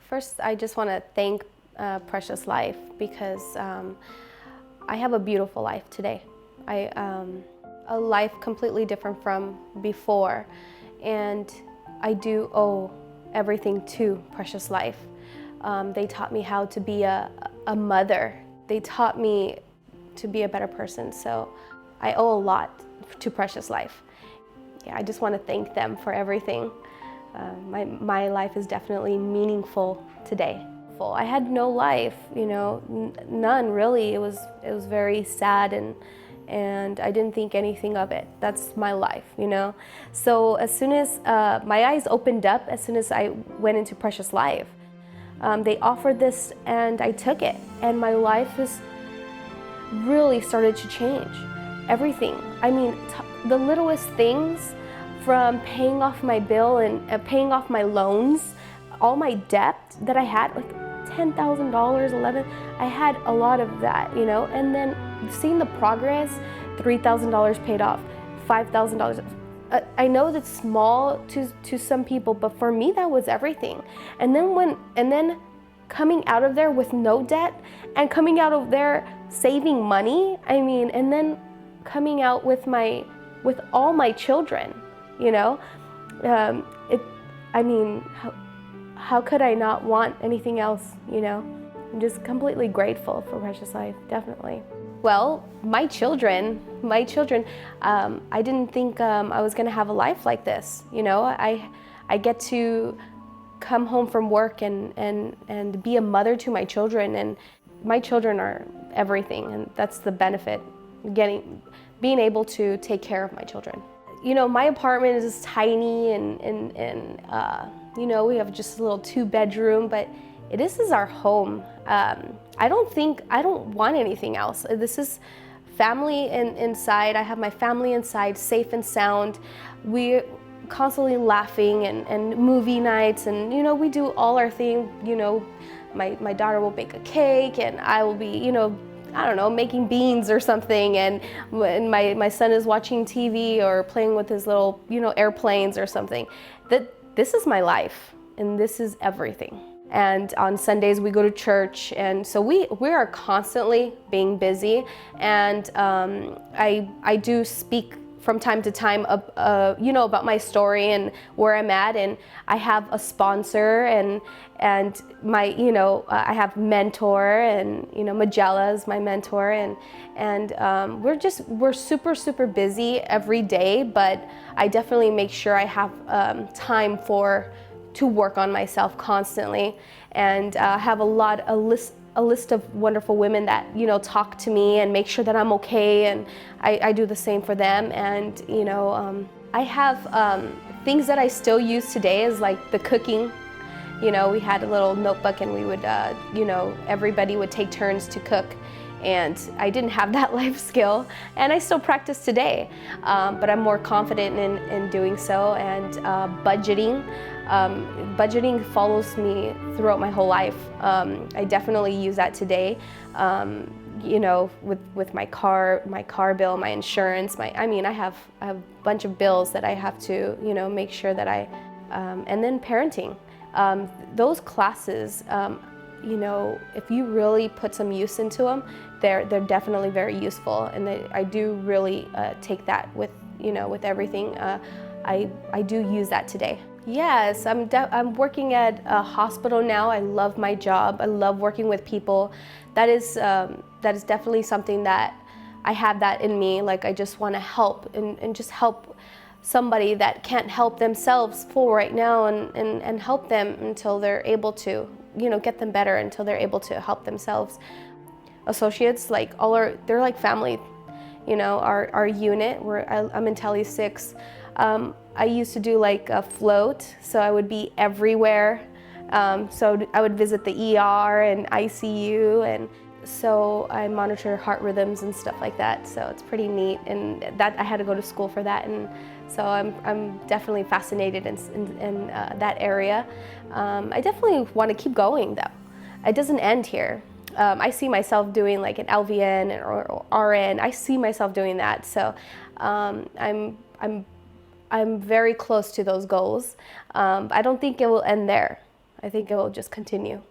First, I just want to thank Precious Life because I have a beautiful life today. A life completely different from before, and I do owe everything to Precious Life. They taught me how to be a mother. They taught me to be a better person, so I owe a lot to Precious Life. Yeah, I just want to thank them for everything. My life is definitely meaningful today. I had no life, none really. It was very sad, and I didn't think anything of it. That's my life, So as soon as my eyes opened up, as soon as I went into Precious Life, they offered this and I took it, and my life has really started to change. Everything. I mean, the littlest things, from paying off my bill and paying off my loans, all my debt that I had, like $10,000, $11,000, I had a lot of that, and then seeing the progress, $3,000 paid off, $5,000. I know that's small to some people, but for me that was everything. And then coming out of there with no debt, and coming out of there saving money, and then coming out with all my children, how could I not want anything else, I'm just completely grateful for Precious Life, definitely. Well, my children, I didn't think I was gonna have a life like this, I get to come home from work and be a mother to my children, and my children are everything, and that's the benefit, being able to take care of my children. My apartment is tiny, and we have just a little 2-bedroom, but this is our home. I don't want anything else. This is family inside. I have my family inside, safe and sound. We're constantly laughing and movie nights, and we do all our thing. My daughter will bake a cake, and I will be, I don't know, making beans or something, and my son is watching TV or playing with his little, airplanes or something. This is my life, and this is everything. And on Sundays we go to church, and so we are constantly being busy, and I do speak from time to time, about my story and where I'm at, and I have a sponsor, and my, I have mentor, and Magella is my mentor, and we're super busy every day, but I definitely make sure I have time to work on myself constantly, and have a list of wonderful women that talk to me and make sure that I'm okay, and I do the same for them. And I have things that I still use today, is like the cooking. We had a little notebook, and we would everybody would take turns to cook, and I didn't have that life skill, and I still practice today, but I'm more confident in doing so. And budgeting follows me throughout my whole life. I definitely use that today, with my car bill, my insurance, I have a bunch of bills that I have to, make sure that and then parenting. Those classes, if you really put some use into them, they're definitely very useful, and I do really take that with everything. I do use that today. Yes, I'm working at a hospital now. I love my job. I love working with people. That is definitely something that I have that in me. Like, I just want to help and just help somebody that can't help themselves for right now, and help them until they're able to, get them better until they're able to help themselves. Associates, they're like family. Our unit, I'm in Tele 6. I used to do like a float, so I would be everywhere. So I would visit the ER and ICU, and so I monitor heart rhythms and stuff like that. So it's pretty neat, and that I had to go to school for that, and so I'm definitely fascinated in that area. I definitely want to keep going though. It doesn't end here. I see myself doing like an LVN or RN. I see myself doing that. So I'm very close to those goals. I don't think it will end there. I think it will just continue.